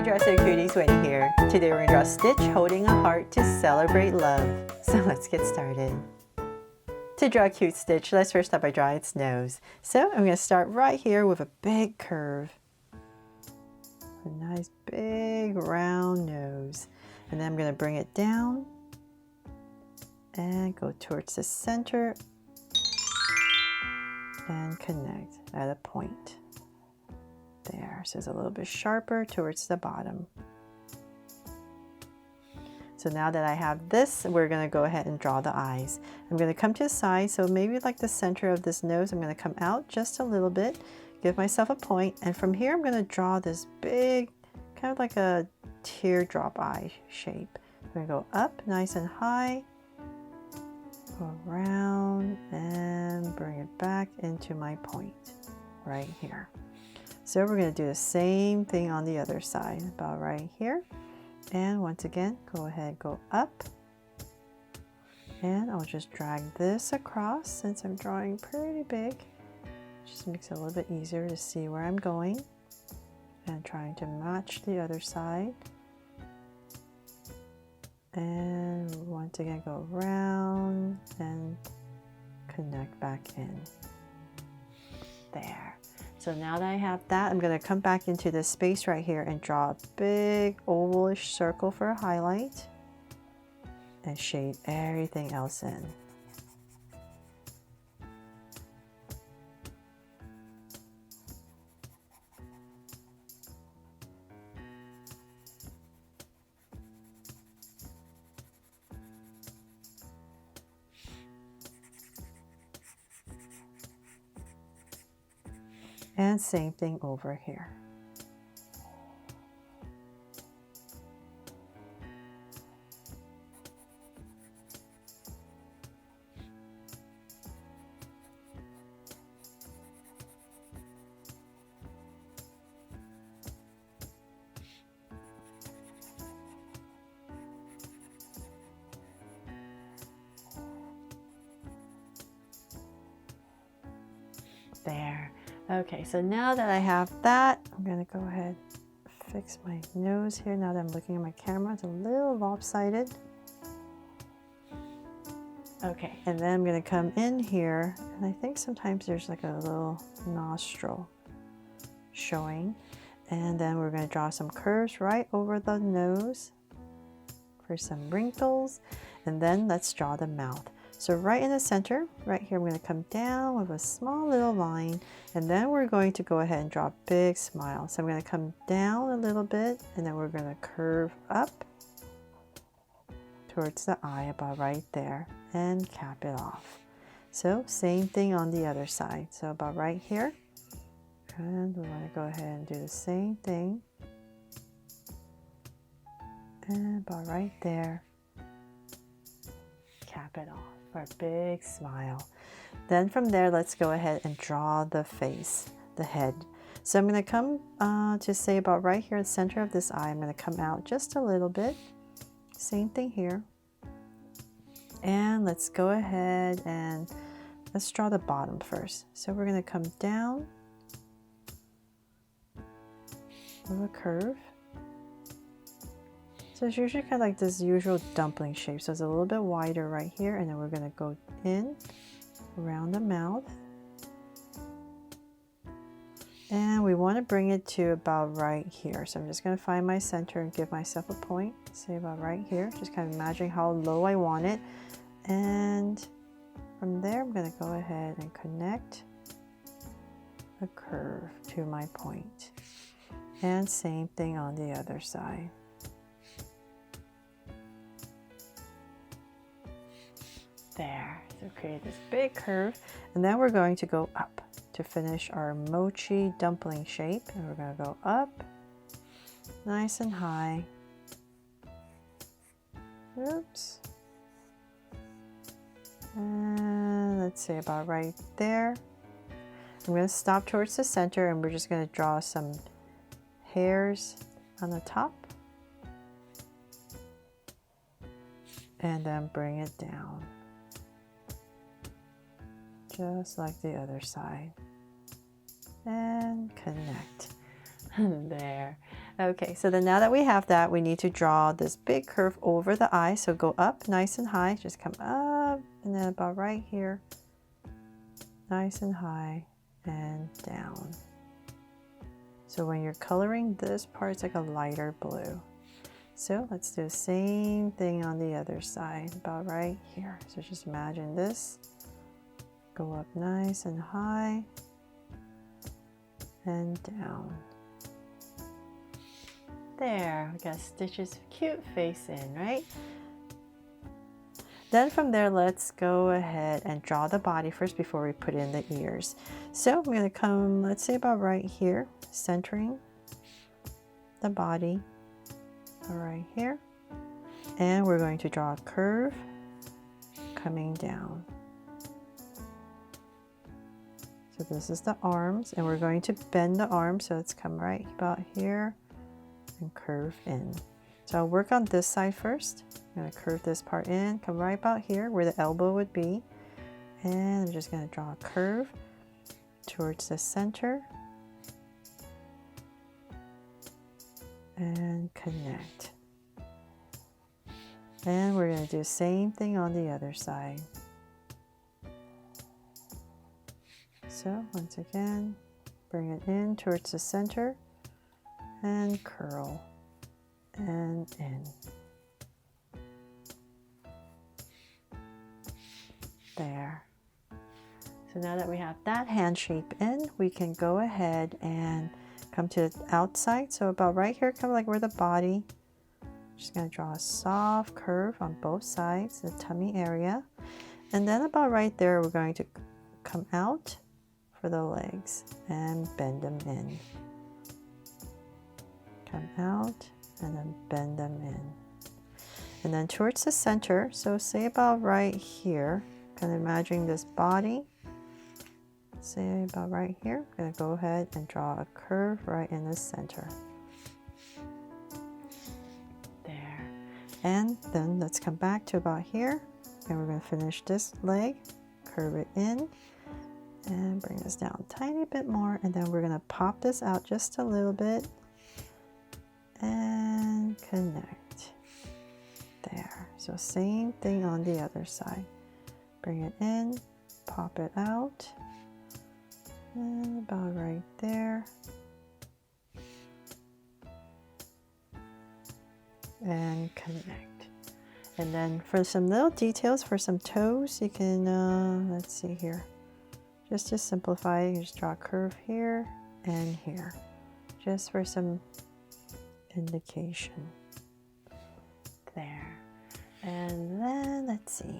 Dresser Cuties, Wendy here. Today we're going to draw Stitch holding a heart to celebrate love. So let's get started. To draw a cute Stitch, let's first start by drawing its nose. So I'm going to start right here with a big curve. A nice big round nose. And then I'm going to bring it down and go towards the center and connect at a point. There, so it's a little bit sharper towards the bottom. So now that I have this, we're going to go ahead and draw the eyes. I'm going to come to the side, so maybe like the center of this nose, I'm going to come out just a little bit, give myself a point, and from here I'm going to draw this big, kind of like a teardrop eye shape. I'm going to go up nice and high, go around, and bring it back into my point right here. So we're going to do the same thing on the other side, about right here. And once again, go ahead, go up. And I'll just drag this across since I'm drawing pretty big. Just makes it a little bit easier to see where I'm going. And trying to match the other side. And once again, go around and connect back in. There. So now that I have that, I'm going to come back into this space right here and draw a big ovalish circle for a highlight and shade everything else in. And same thing over here. There. Okay, so now that I have that, I'm going to go ahead and fix my nose here. Now that I'm looking at my camera, it's a little lopsided. Okay, and then I'm going to come in here, and I think sometimes there's like a little nostril showing. And then we're going to draw some curves right over the nose for some wrinkles. And then let's draw the mouth. So right in the center, right here, I'm going to come down with a small little line, and then we're going to go ahead and draw a big smile. So I'm going to come down a little bit, and then we're going to curve up towards the eye about right there and cap it off. So same thing on the other side. So about right here, and we're going to go ahead and do the same thing. And about right there, cap it off. For a big smile. Then from there, let's go ahead and draw the face, the head. So I'm going to come to say about right here, the center of this eye. I'm going to come out just a little bit. Same thing here. And let's go ahead and let's draw the bottom first. So we're going to come down with a curve. So it's usually kind of like this usual dumpling shape. So it's a little bit wider right here, and then we're going to go in around the mouth. And we want to bring it to about right here. So I'm just going to find my center and give myself a point. Say about right here. Just kind of imagining how low I want it. And from there, I'm going to go ahead and connect the curve to my point. And same thing on the other side. There, so create this big curve, and then we're going to go up to finish our mochi dumpling shape, and we're going to go up nice and high. Oops. And let's say about right there. I'm going to stop towards the center, and we're just going to draw some hairs on the top and then bring it down. Just like the other side, and connect. There. Okay, so then now that we have that, we need to draw this big curve over the eye. So go up nice and high, just come up, and then about right here, nice and high, and down. So when you're coloring this part, it's like a lighter blue. So let's do the same thing on the other side, about right here. So just imagine this, go up nice and high, and down. There, we got Stitch's cute face in, right? Then from there, let's go ahead and draw the body first before we put in the ears. So I'm going to come, let's say about right here, centering the body right here. And we're going to draw a curve coming down. So this is the arms, and we're going to bend the arms, so let's come right about here and curve in. So I'll work on this side first. I'm going to curve this part in, come right about here where the elbow would be, and I'm just going to draw a curve towards the center and connect. And we're going to do the same thing on the other side. So once again, bring it in towards the center and curl and in. There. So now that we have that hand shape in, we can go ahead and come to the outside. So about right here, kind of like where the body, just going to draw a soft curve on both sides, the tummy area. And then about right there, we're going to come out for the legs and bend them in. Come out and then bend them in. And then towards the center, so say about right here, kind of imagining this body, say about right here, I'm going to go ahead and draw a curve right in the center. There. And then let's come back to about here, and we're going to finish this leg, curve it in, and bring this down a tiny bit more, and then we're going to pop this out just a little bit and connect. There. So same thing on the other side. Bring it in, pop it out, and about right there. And connect. And then for some little details, for some toes, you can, let's see here. Just to simplify, you just draw a curve here and here, just for some indication. There. And then let's see.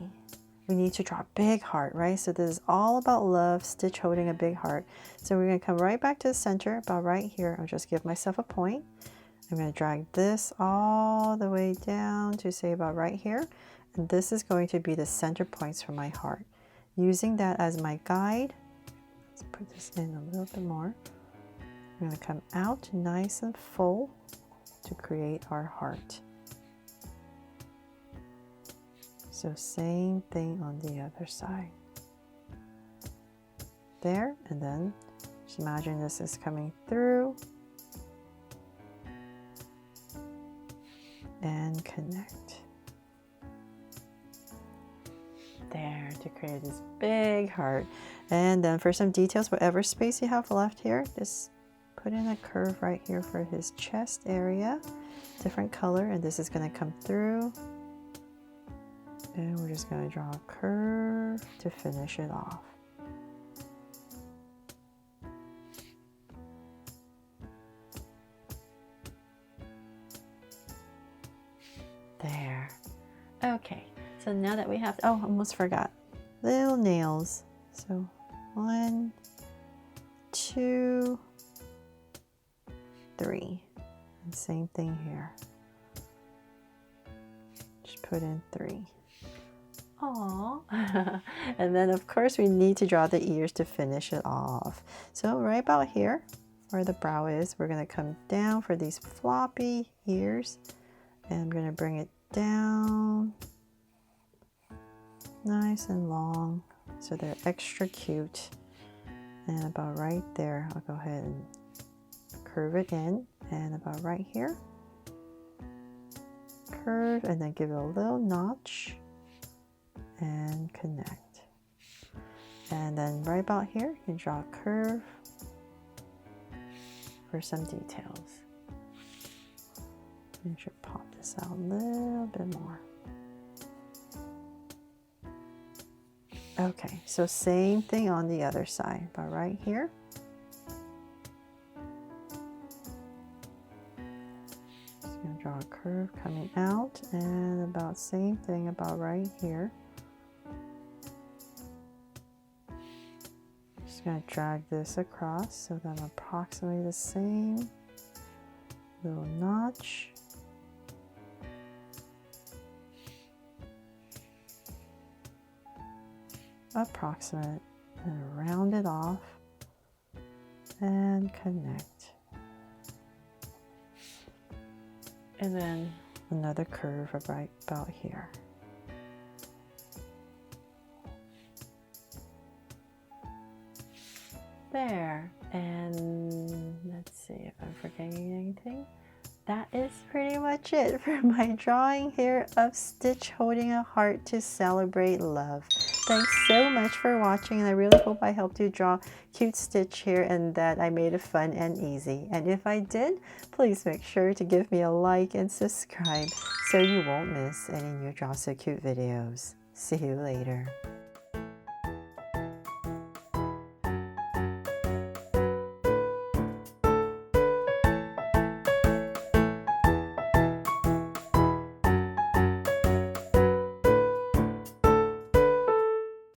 We need to draw a big heart, right? So this is all about love, Stitch holding a big heart. So we're going to come right back to the center, about right here. I'll just give myself a point. I'm going to drag this all the way down to say about right here. And this is going to be the center points for my heart. Using that as my guide, let's put this in a little bit more. I'm going to come out nice and full to create our heart. So same thing on the other side. There, and then just imagine this is coming through and connect. There, to create this big heart. And then for some details, whatever space you have left here, just put in a curve right here for his chest area, different color, and this is going to come through. And we're just going to draw a curve to finish it off. There. Okay, so now that we have, oh, almost forgot, little nails. So 1, 2, 3. And same thing here. Just put in 3. Aww. And then of course we need to draw the ears to finish it off. So right about here where the brow is, we're going to come down for these floppy ears, and I'm going to bring it down nice and long so they're extra cute. And about right there, I'll go ahead and curve it in, and about right here, curve, and then give it a little notch and connect. And then right about here, you draw a curve for some details. You should pop this out a little bit more. Okay, so same thing on the other side, but right here. Just gonna draw a curve coming out, and about same thing about right here. Just gonna drag this across so that I'm approximately the same little notch. Approximate, and round it off and connect. And then another curve right about here. There, and let's see if I'm forgetting anything. That is pretty much it for my drawing here of Stitch holding a heart to celebrate love. Thanks so much for watching, and I really hope I helped you draw cute Stitch here and that I made it fun and easy. And if I did, please make sure to give me a like and subscribe so you won't miss any new Draw So Cute videos. See you later.